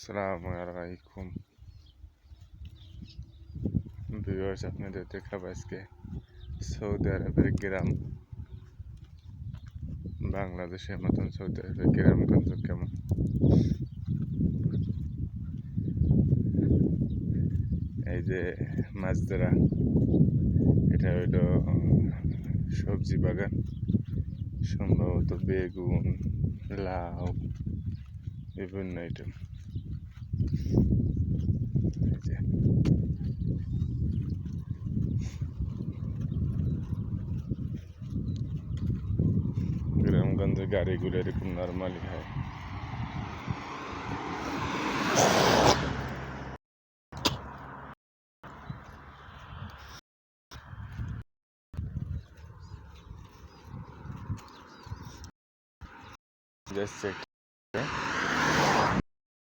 আসসালামু আলাইকুম ভিউয়ার্স, আপনাদের দেখাবো আজকে সৌদি আরবের গ্রাম। বাংলাদেশের মতন সৌদি আরবের গ্রামগঞ্জ কেমন। এই যে মাজদারা, এটা হইল সবজি বাগান, সম্ভবত বেগুন, লাউ, বিভিন্ন আইটেম। এই যে গ্রামগঞ্জের গাড়িগুলো এরকম নর্মালি হয়।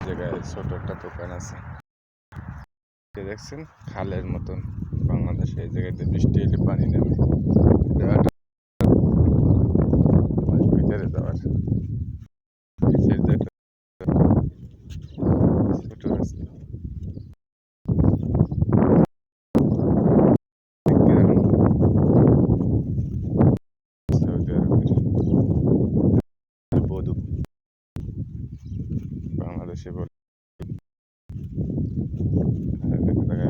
জায়গায় ছোট একটা দোকান আছে, দেখছেন খালের মতন। বাংলাদেশে এই জায়গাতে বৃষ্টি এলে পানি নামে, ভিতরে যাওয়ার ছোট রাস্তা। সৌদি আরবের বধূ, বাংলাদেশে বলে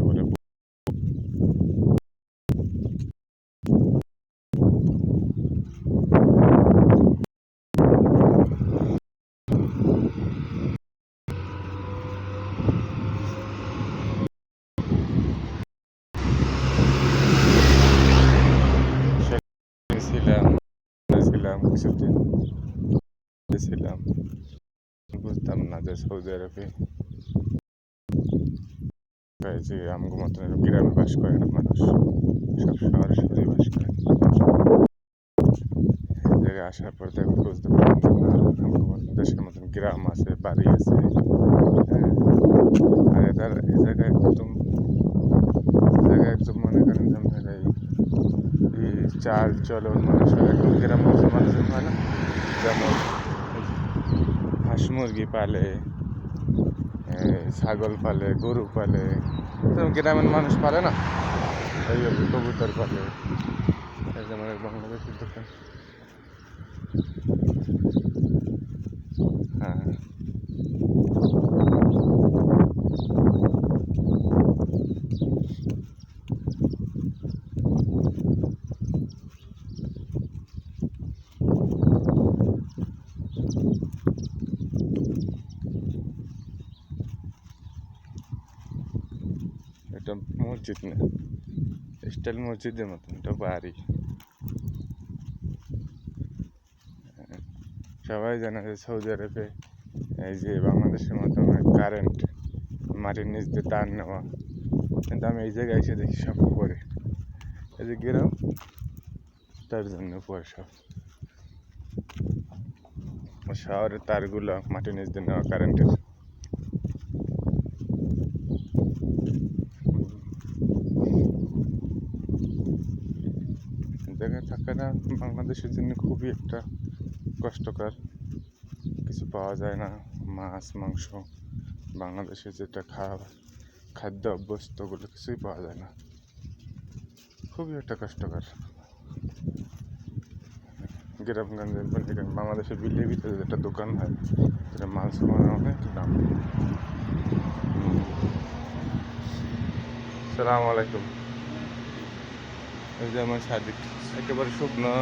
বলে ছিলাম কিছুদিন ছিলাম, বুঝতাম না যে সৌদি আরবে যে আমগো মতন গ্রামে বাস করে না মানুষ, সব শহরে শহরে বাস করে। জায়গায় আসার পর দেখো বুঝতে পারলাম না আমগো মতন দেশের মতন গ্রাম আছে, বাড়ি আছে। আর এটার এই জায়গায় একদম মনে করেন যে আপনার এই চাল চলন মানুষের একদম গ্রামের মানুষের হয় না, যেমন হাঁস মুরগি পালে, ছাগল পালে, গরু পালে, গ্রামের মানুষ পালে না, এইভাবে কবুতর পালে। এই যেমন বাংলাদেশের দোকান। হ্যাঁ, এটা মসজিদ না, স্টাইল মসজিদের মতন, এটা বাড়ি। সবাই জানে যে সৌদি আরবে এই যে বাংলাদেশের মতো কারেন্ট মাটির নিচ দিয়ে তার নেওয়া, কিন্তু আমি এই জায়গায় এসে দেখি সব করে এই যে গ্রাম, তার জন্য পরে সব শহরের তারগুলো মাটির নিচ দিয়ে নেওয়া কারেন্টের। জায়গায় থাকাটা বাংলাদেশের জন্য খুবই একটা কষ্টকর, কিছু পাওয়া যায় না, মাছ মাংস বাংলাদেশে যেটা খাদ্য অভ্যস্তগুলো কিছুই পাওয়া যায় না, খুবই একটা কষ্টকর। গ্রামগঞ্জের বাংলাদেশের বিলের ভিতরে যেটা দোকান হয়, সেটা মাল সামানের অনেক দাম। সালামু আলাইকুম। এই যে আমার সাদিক একেবারে শুকনো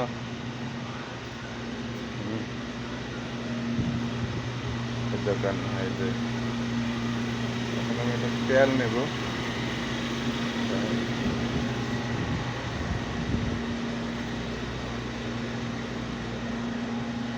দোকান। এই যে এখন আমি একটা তেল নেব।